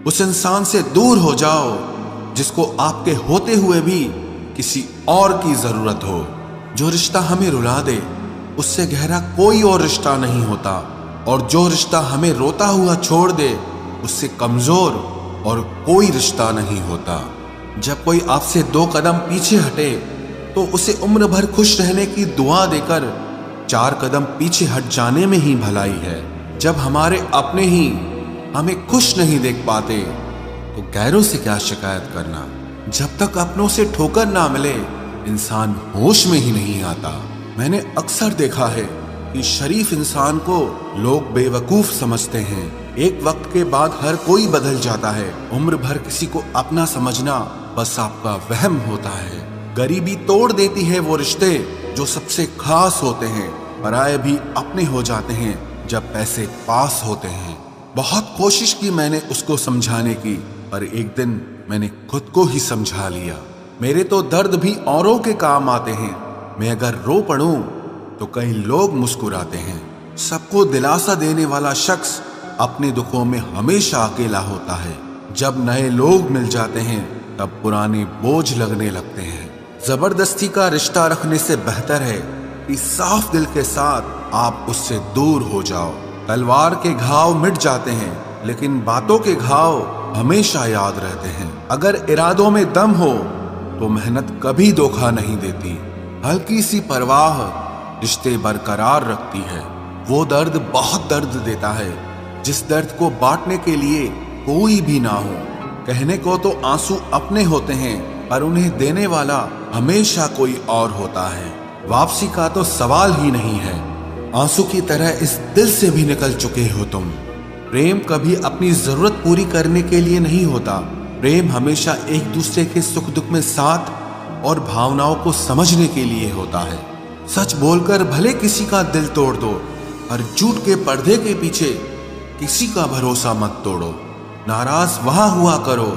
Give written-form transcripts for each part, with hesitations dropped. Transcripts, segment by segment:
उस इंसान से दूर हो जाओ जिसको आपके होते हुए भी किसी और की जरूरत हो। जो रिश्ता हमें रुला दे उससे गहरा कोई और रिश्ता नहीं होता, और जो रिश्ता हमें रोता हुआ छोड़ दे उससे कमजोर और कोई रिश्ता नहीं होता। जब कोई आपसे 2 कदम पीछे हटे तो उसे उम्र भर खुश रहने की दुआ देकर 4 कदम पीछे हट जाने में ही भलाई है। जब हमारे अपने ही हमें खुश नहीं देख पाते तो गैरों से क्या शिकायत करना। जब तक अपनों से ठोकर ना मिले इंसान होश में ही नहीं आता। मैंने अक्सर देखा है कि शरीफ इंसान को लोग बेवकूफ समझते हैं। एक वक्त के बाद हर कोई बदल जाता है। उम्र भर किसी को अपना समझना बस आपका वहम होता है। गरीबी तोड़ देती है वो रिश्ते जो सबसे खास होते हैं। पराये भी अपने हो जाते हैं जब पैसे पास होते हैं। बहुत कोशिश की मैंने उसको समझाने की, पर एक दिन मैंने खुद को ही समझा लिया। मेरे तो दर्द भी औरों के काम आते हैं। मैं अगर रो पड़ूं तो कई लोग मुस्कुराते हैं। सबको दिलासा देने वाला शख्स अपने दुखों में हमेशा अकेला होता है। जब नए लोग मिल जाते हैं तब पुराने बोझ लगने लगते हैं। जबरदस्ती का रिश्ता रखने से बेहतर है कि साफ दिल के साथ आप उससे दूर हो जाओ। तलवार के घाव मिट जाते हैं लेकिन बातों के घाव हमेशा याद रहते हैं। अगर इरादों में दम हो तो मेहनत कभी धोखा नहीं देती। हल्की सी परवाह रिश्ते बरकरार रखती है। वो दर्द बहुत दर्द देता है जिस दर्द को बांटने के लिए कोई भी ना हो। कहने को तो आंसू अपने होते हैं पर उन्हें देने वाला हमेशा कोई और होता है। वापसी का तो सवाल ही नहीं है। आंसू की तरह इस दिल से भी निकल चुके हो तुम। प्रेम कभी अपनी जरूरत पूरी करने के लिए नहीं होता। प्रेम हमेशा एक दूसरे के सुख दुख में साथ और भावनाओं को समझने के लिए होता है। सच बोलकर भले किसी का दिल तोड़ दो, पर झूठ के पर्दे के पीछे किसी का भरोसा मत तोड़ो। नाराज वहां हुआ करो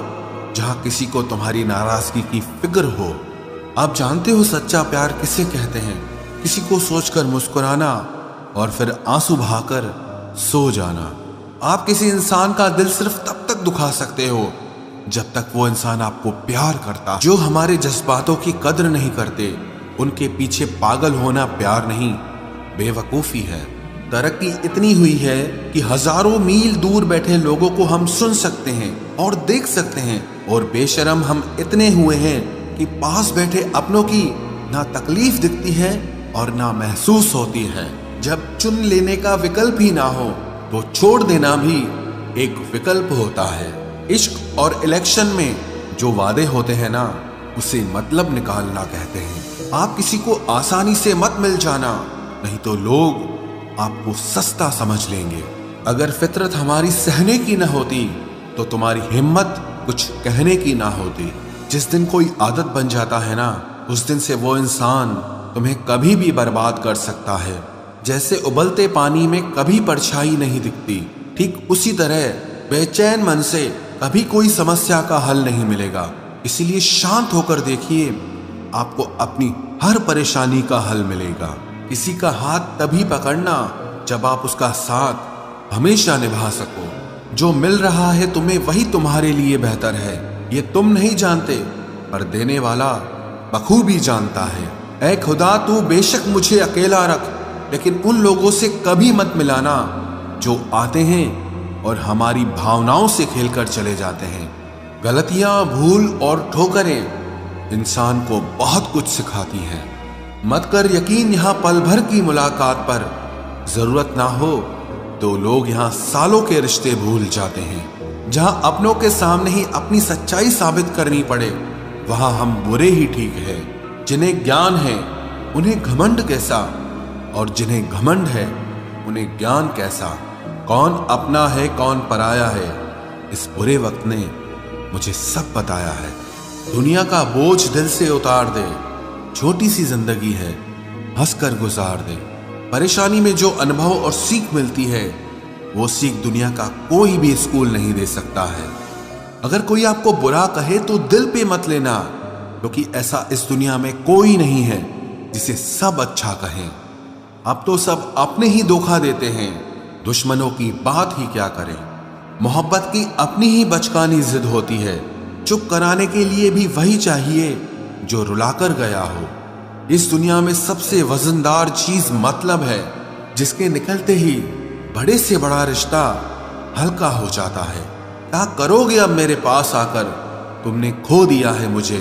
जहां किसी को तुम्हारी नाराजगी की फिक्र हो। आप जानते हो सच्चा प्यार किसे कहते हैं? किसी को सोचकर मुस्कुराना और फिर आंसू बहाकर सो जाना। आप किसी इंसान का दिल सिर्फ तब तक दुखा सकते हो जब तक वो इंसान आपको प्यार करता। जो हमारे जज्बातों की कद्र नहीं करते उनके पीछे पागल होना प्यार नहीं, बेवकूफी है। तरक्की इतनी हुई है कि हजारों मील दूर बैठे लोगों को हम सुन सकते हैं और देख सकते हैं, और बेशरम हम इतने हुए हैं कि पास बैठे अपनों की ना तकलीफ दिखती है और ना महसूस होती है। जब चुन लेने का विकल्प ही ना हो तो छोड़ देना भी एक विकल्प होता है। इश्क और इलेक्शन में जो वादे होते हैं ना, उसे मतलब निकालना कहते हैं। आप किसी को आसानी से मत मिल जाना, नहीं तो लोग आपको सस्ता समझ लेंगे। अगर फितरत हमारी सहने की न होती तो तुम्हारी हिम्मत कुछ कहने की ना होती। जिस दिन कोई आदत बन जाता है ना, उस दिन से वो इंसान तुम्हें कभी भी बर्बाद कर सकता है। जैसे उबलते पानी में कभी परछाई नहीं दिखती, ठीक उसी तरह बेचैन मन से कभी कोई समस्या का हल नहीं मिलेगा। इसीलिए शांत होकर देखिए, आपको अपनी हर परेशानी का हल मिलेगा। किसी का हाथ तभी पकड़ना जब आप उसका साथ हमेशा निभा सको। जो मिल रहा है तुम्हें वही तुम्हारे लिए बेहतर है। ये तुम नहीं जानते पर देने वाला बखूबी जानता है। ऐ खुदा, तू बेशक मुझे अकेला रख, लेकिन उन लोगों से कभी मत मिलाना जो आते हैं और हमारी भावनाओं से खेलकर चले जाते हैं। गलतियां, भूल और ठोकरें इंसान को बहुत कुछ सिखाती हैं। मत कर यकीन यहाँ पल भर की मुलाकात पर। जरूरत ना हो तो लोग यहाँ सालों के रिश्ते भूल जाते हैं। जहां अपनों के सामने ही अपनी सच्चाई साबित करनी पड़े, वहां हम बुरे ही ठीक है। जिन्हें ज्ञान है उन्हें घमंड कैसा, और जिन्हें घमंड है उन्हें ज्ञान कैसा। कौन अपना है कौन पराया है, इस बुरे वक्त ने मुझे सब बताया है। दुनिया का बोझ दिल से उतार दे, छोटी सी जिंदगी है, हंसकर गुजार दे। परेशानी में जो अनुभव और सीख मिलती है, वो सीख दुनिया का कोई भी स्कूल नहीं दे सकता है। अगर कोई आपको बुरा कहे तो दिल पे मत लेना, क्योंकि ऐसा इस दुनिया में कोई नहीं है जिसे सब अच्छा कहें। अब तो सब अपने ही धोखा देते हैं, दुश्मनों की बात ही क्या करें। मोहब्बत की अपनी ही बचकानी जिद होती है। चुप कराने के लिए भी वही चाहिए जो रुलाकर गया हो। इस दुनिया में सबसे वजनदार चीज मतलब है, जिसके निकलते ही बड़े से बड़ा रिश्ता हल्का हो जाता है। क्या करोगे अब मेरे पास आकर, तुमने खो दिया है मुझे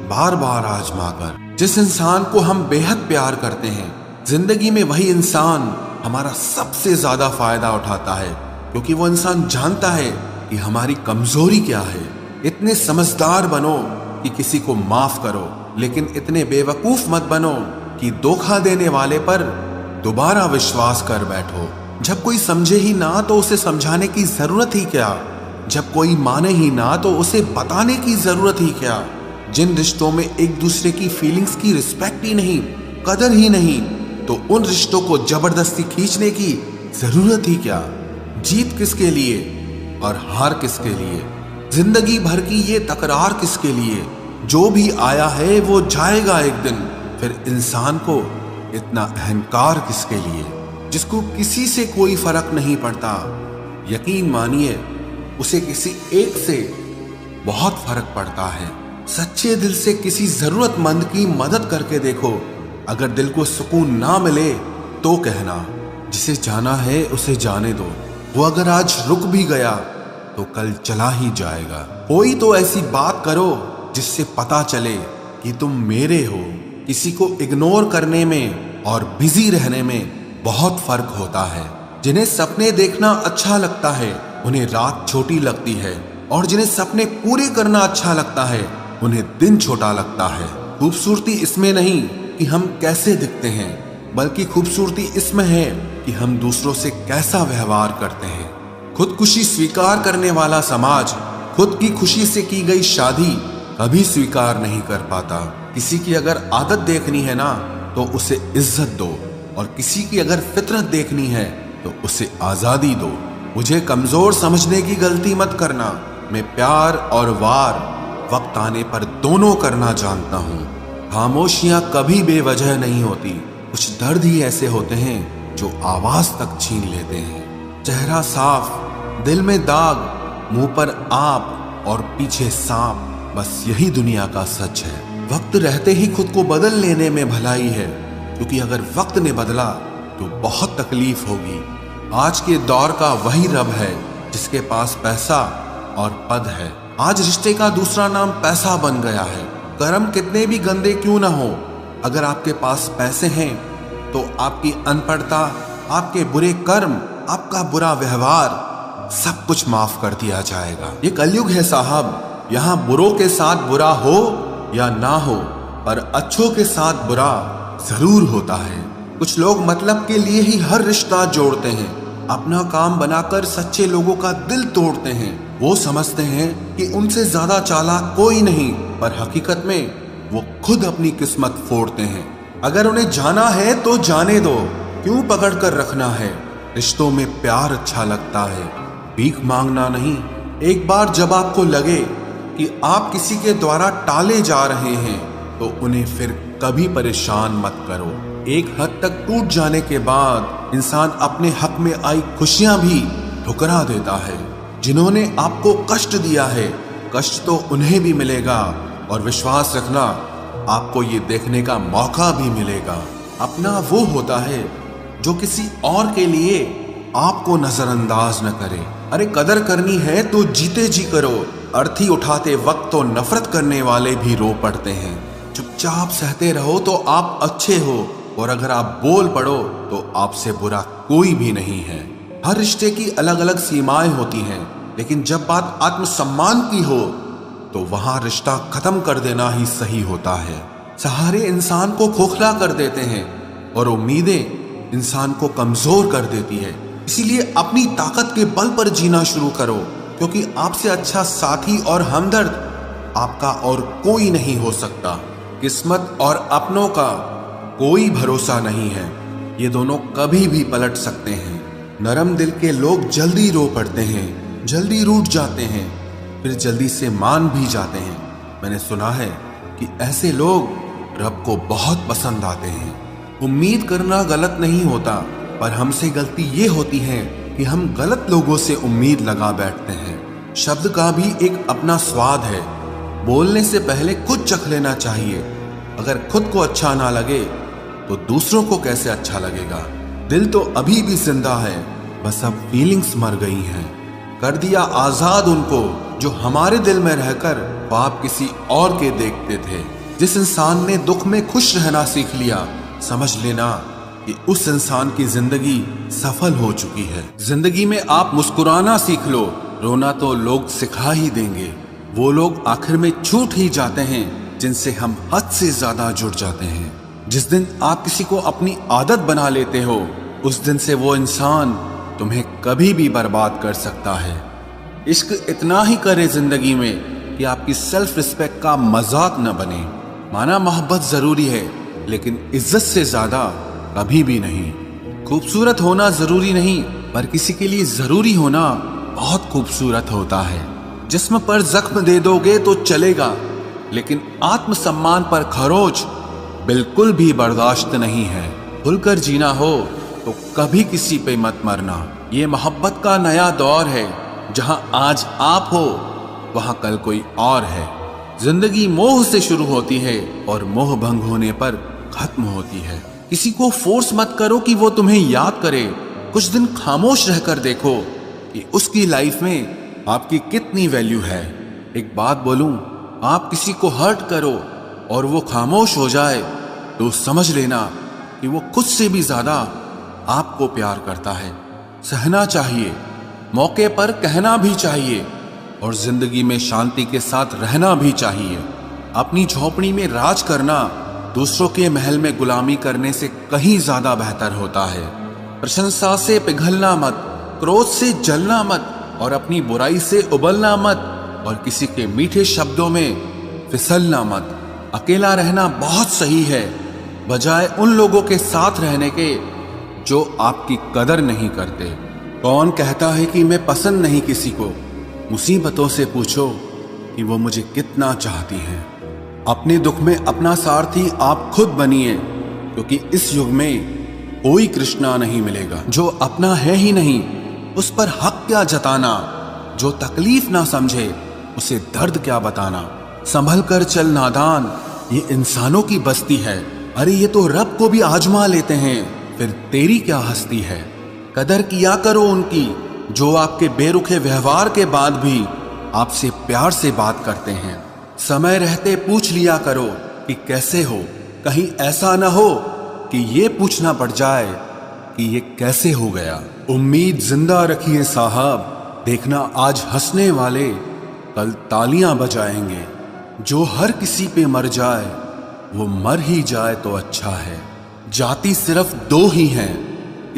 बार बार आजमा कर। जिस इंसान को हम बेहद प्यार करते हैं, जिंदगी में वही इंसान हमारा सबसे ज्यादा फायदा उठाता है, क्योंकि वो इंसान जानता है कि हमारी कमजोरी क्या है। इतने समझदार बनो कि किसी को माफ करो, लेकिन इतने बेवकूफ मत बनो कि धोखा देने वाले पर दोबारा विश्वास कर बैठो। जब कोई समझे ही ना तो उसे समझाने की जरूरत ही क्या, जब कोई माने ही ना तो उसे बताने की जरूरत ही क्या। जिन रिश्तों में एक दूसरे की फीलिंग्स की रिस्पेक्ट ही नहीं, कदर ही नहीं, तो उन रिश्तों को जबरदस्ती खींचने की जरूरत ही क्या। जीत किसके लिए और हार किसके लिए, जिंदगी भर की ये तकरार किसके लिए। जो भी आया है वो जाएगा एक दिन, फिर इंसान को इतना अहंकार किसके लिए, जिसको किसी से कोई फर्क नहीं पड़ता। यकीन मानिए उसे किसी एक से बहुत फर्क पड़ता है। सच्चे दिल से किसी जरूरतमंद की मदद करके देखो। अगर दिल को सुकून ना मिले तो कहना, जिसे जाना है उसे जाने दो। वो अगर आज रुक भी गया तो कल चला ही जाएगा। कोई तो ऐसी बात करो जिससे पता चले कि तुम मेरे हो। किसी को इग्नोर करने में और बिजी रहने में बहुत फर्क होता है। जिन्हें सपने देखना अच्छा लगता है उन्हें रात छोटी लगती है, और जिन्हें सपने पूरे करना अच्छा लगता है उन्हें दिन छोटा लगता है। खूबसूरती इसमें नहीं कि हम कैसे दिखते हैं, बल्कि खूबसूरती इसमें है कि हम दूसरों से कैसा व्यवहार करते हैं। खुदकुशी स्वीकार करने वाला समाज खुद की खुशी से की गई शादी कभी स्वीकार नहीं कर पाता। किसी की अगर आदत देखनी है ना तो उसे इज्जत दो, और किसी की अगर फितरत देखनी है तो उसे आजादी दो। मुझे कमजोर समझने की गलती मत करना। मैं प्यार और वार वक्त आने पर दोनों करना जानता हूँ। खामोशियां कभी बेवजह नहीं होती। कुछ दर्द ही ऐसे होते हैं जो आवाज तक छीन लेते हैं। चेहरा साफ, दिल में दाग, मुंह पर आप और पीछे सांप, बस यही दुनिया का सच है। वक्त रहते ही खुद को बदल लेने में भलाई है, क्योंकि अगर वक्त ने बदला तो बहुत तकलीफ होगी। आज के दौर का वही रब है जिसके पास पैसा और पद है। आज रिश्ते का दूसरा नाम पैसा बन गया है। कर्म कितने भी गंदे क्यों ना हो, अगर आपके पास पैसे हैं तो आपकी अनपढ़ता, आपके बुरे कर्म, आपका बुरा व्यवहार सब कुछ माफ कर दिया जाएगा। ये कलयुग है साहब, यहाँ बुरों के साथ बुरा हो या ना हो, पर अच्छों के साथ बुरा जरूर होता है। कुछ लोग मतलब के लिए ही हर रिश्ता जोड़ते हैं, अपना काम बनाकर सच्चे लोगों का दिल तोड़ते हैं। वो समझते हैं कि उनसे ज्यादा चालाक कोई नहीं, पर हकीकत में वो खुद अपनी किस्मत फोड़ते हैं। अगर उन्हें जाना है तो जाने दो, क्यों पकड़ कर रखना है। रिश्तों में प्यार अच्छा लगता है, भीख मांगना नहीं। एक बार जब आपको लगे कि आप किसी के द्वारा टाले जा रहे हैं तो उन्हें फिर कभी परेशान मत करो। एक हद तक टूट जाने के बाद इंसान अपने हक में आई खुशियां भी ठुकरा देता है। जिन्होंने आपको कष्ट दिया है, कष्ट तो उन्हें भी मिलेगा, और विश्वास रखना आपको ये देखने का मौका भी मिलेगा। अपना वो होता है जो किसी और के लिए आपको नजरअंदाज न करे। अरे कदर करनी है तो जीते जी करो। अर्थी उठाते वक्त तो नफरत करने वाले भी रो पड़ते हैं। चुपचाप सहते रहो तो आप अच्छे हो, और अगर आप बोल पड़ो तो आपसे बुरा कोई भी नहीं है। हर रिश्ते की अलग अलग सीमाएं होती हैं, लेकिन जब बात आत्मसम्मान की हो तो वहां रिश्ता खत्म कर देना ही सही होता है। सहारे इंसान को खोखला कर देते हैं और उम्मीदें इंसान को कमजोर कर देती है। इसीलिए अपनी ताकत के बल पर जीना शुरू करो, क्योंकि आपसे अच्छा साथी और हमदर्द आपका और कोई नहीं हो सकता। किस्मत और अपनों का कोई भरोसा नहीं है, ये दोनों कभी भी पलट सकते हैं। नरम दिल के लोग जल्दी रो पड़ते हैं, जल्दी रूठ जाते हैं, फिर जल्दी से मान भी जाते हैं। मैंने सुना है कि ऐसे लोग रब को बहुत पसंद आते हैं। उम्मीद करना गलत नहीं होता, पर हमसे गलती ये होती है कि हम गलत लोगों से उम्मीद लगा बैठते हैं। शब्द का भी एक अपना स्वाद है। बोलने से पहले खुद चख लेना चाहिए। अगर खुद को अच्छा ना लगे तो दूसरों को कैसे अच्छा लगेगा। दिल तो अभी भी जिंदा है, बस अब फीलिंग्स मर गई हैं। कर दिया आजाद उनको जो हमारे दिल में रहकर ख्वाब किसी और के देखते थे। जिस इंसान ने दुख में खुश रहना सीख लिया, समझ लेना कि उस इंसान की जिंदगी सफल हो चुकी है। जिंदगी में आप मुस्कुराना सीख लो, रोना तो लोग सिखा ही देंगे। वो लोग आखिर में छूट ही जाते हैं जिनसे हम हद से ज्यादा जुड़ जाते हैं। जिस दिन आप किसी को अपनी आदत बना लेते हो, उस दिन से वो इंसान तुम्हें कभी भी बर्बाद कर सकता है। इश्क इतना ही करे जिंदगी में कि आपकी सेल्फ रिस्पेक्ट का मजाक न बने। माना मोहब्बत जरूरी है, लेकिन इज्जत से ज्यादा कभी भी नहीं। खूबसूरत होना जरूरी नहीं, पर किसी के लिए जरूरी होना बहुत खूबसूरत होता है। जिस्म पर जख्म दे दोगे तो चलेगा, लेकिन आत्मसम्मान पर खरोच बिल्कुल भी बर्दाश्त नहीं है। खुलकर जीना हो तो कभी किसी पे मत मरना। ये मोहब्बत का नया दौर है, जहां आज आप हो वहां कल कोई और है। जिंदगी मोह से शुरू होती है और मोह भंग होने पर खत्म होती है। किसी को फोर्स मत करो कि वो तुम्हें याद करे। कुछ दिन खामोश रहकर देखो कि उसकी लाइफ में आपकी कितनी वैल्यू है। एक बात बोलूं, आप किसी को हर्ट करो और वो खामोश हो जाए तो समझ लेना कि वो खुद से भी ज्यादा आपको प्यार करता है। सहना चाहिए, मौके पर कहना भी चाहिए, और जिंदगी में शांति के साथ रहना भी चाहिए। अपनी झोपड़ी में राज करना दूसरों के महल में गुलामी करने से कहीं ज्यादा बेहतर होता है। प्रशंसा से पिघलना मत, क्रोध से जलना मत, और अपनी बुराई से उबलना मत, और किसी के मीठे शब्दों में फिसलना मत। अकेला रहना बहुत सही है, बजाय उन लोगों के साथ रहने के जो आपकी कदर नहीं करते। कौन कहता है कि मैं पसंद नहीं किसी को? मुसीबतों से पूछो कि वो मुझे कितना चाहती हैं। अपने दुख में अपना सारथी आप खुद बनिए, क्योंकि इस युग में कोई कृष्णा नहीं मिलेगा। जो अपना है ही नहीं, उस पर हक क्या जताना। जो तकलीफ ना समझे, उसे दर्द क्या बताना। संभल कर चल नादान, ये इंसानों की बस्ती है। अरे ये तो रब को भी आजमा लेते हैं, फिर तेरी क्या हस्ती है। कदर किया करो उनकी जो आपके बेरुखे व्यवहार के बाद भी आपसे प्यार से बात करते हैं। समय रहते पूछ लिया करो कि कैसे हो। कहीं ऐसा ना हो कि ये पूछना पड़ जाए कि ये कैसे हो गया। उम्मीद जिंदा रखिए साहब, देखना आज हंसने वाले कल तालियां बजाएंगे। जो हर किसी पे मर जाए वो मर ही जाए तो अच्छा है। जाति सिर्फ दो ही हैं,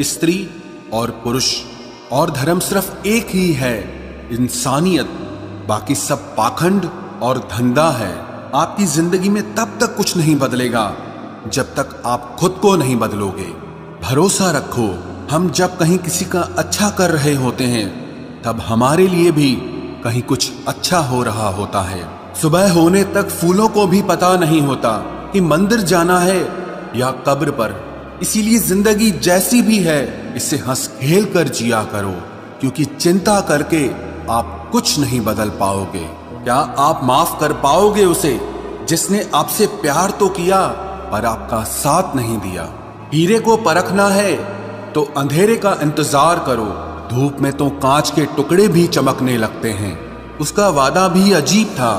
स्त्री और पुरुष, और धर्म सिर्फ एक ही है, इंसानियत। बाकी सब पाखंड और धंधा है। आपकी जिंदगी में तब तक कुछ नहीं बदलेगा जब तक आप खुद को नहीं बदलोगे। भरोसा रखो, हम जब कहीं किसी का अच्छा कर रहे होते हैं तब हमारे लिए भी कहीं कुछ अच्छा हो रहा होता है। सुबह होने तक फूलों को भी पता नहीं होता कि मंदिर जाना है या कब्र पर। इसीलिए जिंदगी जैसी भी है इसे हंस खेल कर जिया करो, क्योंकि चिंता करके आप कुछ नहीं बदल पाओगे। क्या आप माफ कर पाओगे उसे जिसने आपसे प्यार तो किया पर आपका साथ नहीं दिया। हीरे को परखना है तो अंधेरे का इंतजार करो। धूप में तो कांच के टुकड़े भी चमकने लगते हैं। उसका वादा भी अजीब था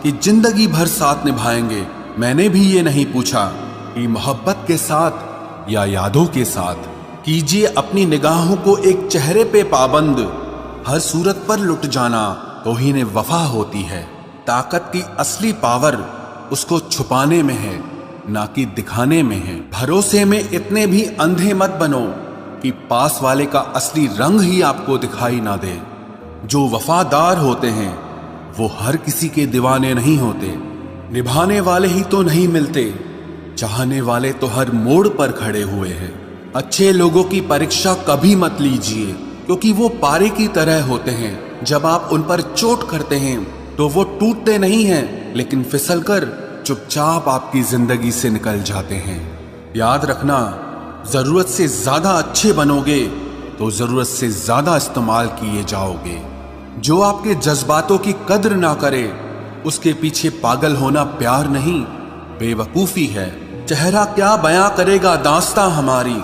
कि जिंदगी भर साथ निभाएंगे। मैंने भी ये नहीं पूछा कि मोहब्बत के साथ या यादों के साथ। कीजिए अपनी निगाहों को एक चेहरे पे पाबंद, हर सूरत पर लुट जाना तौहीन वफा होती है। ताकत की असली पावर उसको छुपाने में है, ना कि दिखाने में है। भरोसे में इतने भी अंधे मत बनो कि पास वाले का असली रंग ही आपको दिखाई ना दे। जो वफादार होते हैं वो हर किसी के दीवाने नहीं होते। निभाने वाले ही तो नहीं मिलते, चाहने वाले तो हर मोड़ पर खड़े हुए हैं। अच्छे लोगों की परीक्षा कभी मत लीजिए, क्योंकि वो पारे की तरह होते हैं। जब आप उन पर चोट करते हैं तो वो टूटते नहीं हैं, लेकिन फिसलकर चुपचाप आपकी जिंदगी से निकल जाते हैं। याद रखना, जरूरत से ज्यादा अच्छे बनोगे तो जरूरत से ज्यादा इस्तेमाल किए जाओगे। जो आपके जज्बातों की कद्र ना करे, उसके पीछे पागल होना प्यार नहीं, बेवकूफी है। चेहरा क्या बयां करेगा दास्तां हमारी,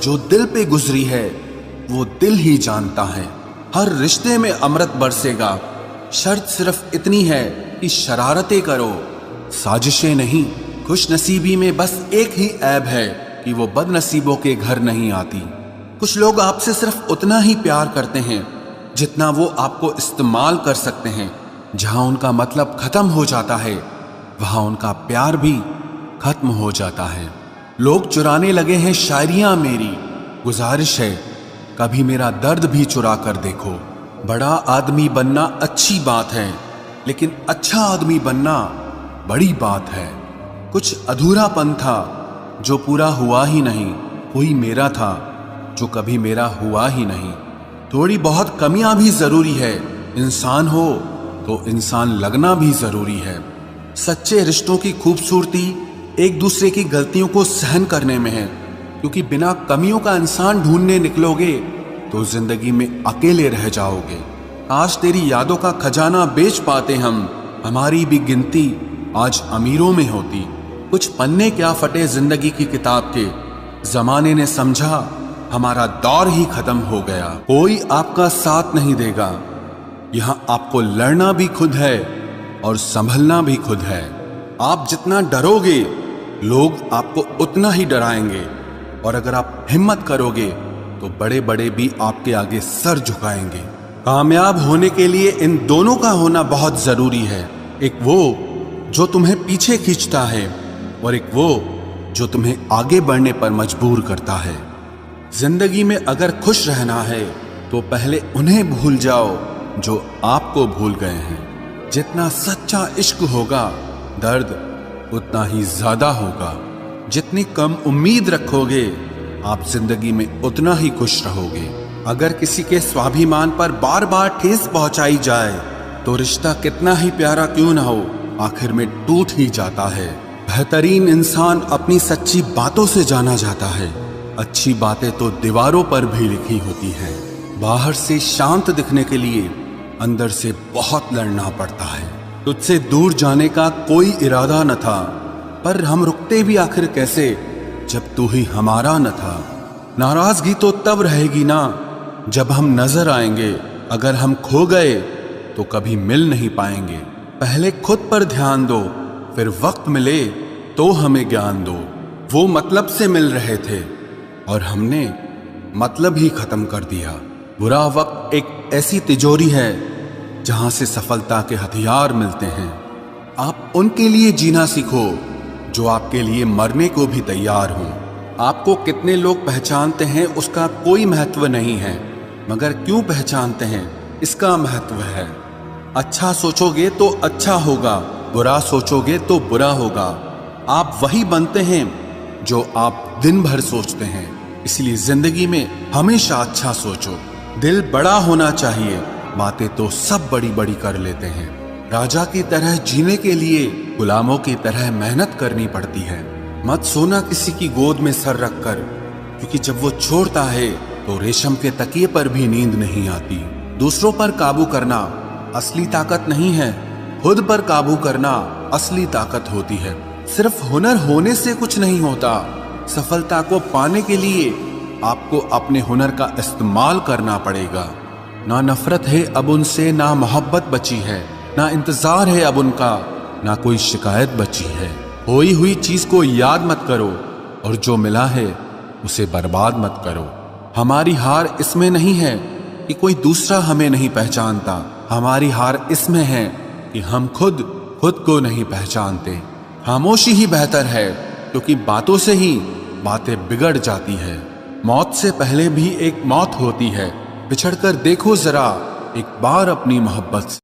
जो दिल पे गुजरी है वो दिल ही जानता है। हर रिश्ते में अमृत बरसेगा, शर्त सिर्फ इतनी है कि शरारतें करो, साजिशें नहीं। खुश नसीबी में बस एक ही ऐब है कि वो बदनसीबों के घर नहीं आती। कुछ लोग आपसे सिर्फ उतना ही प्यार करते हैं जितना वो आपको इस्तेमाल कर सकते हैं। जहां उनका मतलब खत्म हो जाता है, वहां उनका प्यार भी खत्म हो जाता है। लोग चुराने लगे हैं शायरियां मेरी, गुजारिश है कभी मेरा दर्द भी चुरा कर देखो। बड़ा आदमी बनना अच्छी बात है, लेकिन अच्छा आदमी बनना बड़ी बात है। कुछ अधूरापन था जो पूरा हुआ ही नहीं, कोई मेरा था जो कभी मेरा हुआ ही नहीं। थोड़ी बहुत कमियां भी जरूरी है, इंसान हो तो इंसान लगना भी जरूरी है। सच्चे रिश्तों की खूबसूरती एक दूसरे की गलतियों को सहन करने में है, क्योंकि बिना कमियों का इंसान ढूंढने निकलोगे तो जिंदगी में अकेले रह जाओगे। आज तेरी यादों का खजाना बेच पाते हम, हमारी भी गिनती आज अमीरों में होती। कुछ पन्ने क्या फटे जिंदगी की किताब के, जमाने ने समझा हमारा दौर ही खत्म हो गया। कोई आपका साथ नहीं देगा, यहां आपको लड़ना भी खुद है और संभलना भी खुद है। आप जितना डरोगे लोग आपको उतना ही डराएंगे, और अगर आप हिम्मत करोगे तो बड़े बड़े भी आपके आगे सर झुकाएंगे। कामयाब होने के लिए इन दोनों का होना बहुत जरूरी है। एक वो जो तुम्हें पीछे खींचता है, और एक वो जो तुम्हें आगे बढ़ने पर मजबूर करता है। जिंदगी में अगर खुश रहना है तो पहले उन्हें भूल जाओ जो आपको भूल गए हैं। जितना सच्चा इश्क होगा, दर्द उतना ही ज्यादा होगा। जितनी कम उम्मीद रखोगे, आप जिंदगी में उतना ही खुश रहोगे। अगर किसी के स्वाभिमान पर बार बार ठेस पहुंचाई जाए तो रिश्ता कितना ही प्यारा क्यों ना हो, आखिर में टूट ही जाता है। बेहतरीन इंसान अपनी सच्ची बातों से जाना जाता है। अच्छी बातें तो दीवारों पर भी लिखी होती हैं। बाहर से शांत दिखने के लिए अंदर से बहुत लड़ना पड़ता है। तुझसे दूर जाने का कोई इरादा न था, पर हम रुकते भी आखिर कैसे जब तू ही हमारा न था। नाराजगी तो तब रहेगी ना जब हम नजर आएंगे, अगर हम खो गए तो कभी मिल नहीं पाएंगे। पहले खुद पर ध्यान दो, फिर वक्त मिले तो हमें ज्ञान दो। वो मतलब से मिल रहे थे और हमने मतलब ही खत्म कर दिया। बुरा वक्त एक ऐसी तिजोरी है जहां से सफलता के हथियार मिलते हैं। आप उनके लिए जीना सीखो जो आपके लिए मरने को भी तैयार हों। आपको कितने लोग पहचानते हैं उसका कोई महत्व नहीं है, मगर क्यों पहचानते हैं इसका महत्व है। अच्छा सोचोगे तो अच्छा होगा, बुरा सोचोगे तो बुरा होगा। आप वही बनते हैं जो आप दिन भर सोचते हैं। इसलिए जिंदगी में हमेशा अच्छा सोचो। दिल बड़ा होना चाहिए, बातें तो सब बड़ी बड़ी कर लेते हैं। राजा की तरह जीने के लिए गुलामों की तरह मेहनत करनी पड़ती है। मत सोना किसी की गोद में सर रखकर, क्योंकि जब वो छोड़ता है तो रेशम के तकिए पर भी नींद नहीं आती। दूसरों पर काबू करना असली ताकत नहीं है, खुद पर काबू करना असली ताकत होती है। सिर्फ हुनर होने से कुछ नहीं होता, सफलता को पाने के लिए आपको अपने हुनर का इस्तेमाल करना पड़ेगा। ना नफरत है अब उनसे, ना मोहब्बत बची है, ना इंतजार है अब उनका, ना कोई शिकायत बची है। खोई हुई चीज को याद मत करो, और जो मिला है उसे बर्बाद मत करो। हमारी हार इसमें नहीं है कि कोई दूसरा हमें नहीं पहचानता, हमारी हार इसमें है कि हम खुद को नहीं पहचानते। खामोशी ही बेहतर है, क्योंकि बातों से ही बातें बिगड़ जाती है। मौत से पहले भी एक मौत होती है, बिछड़कर देखो जरा एक बार अपनी मोहब्बत से।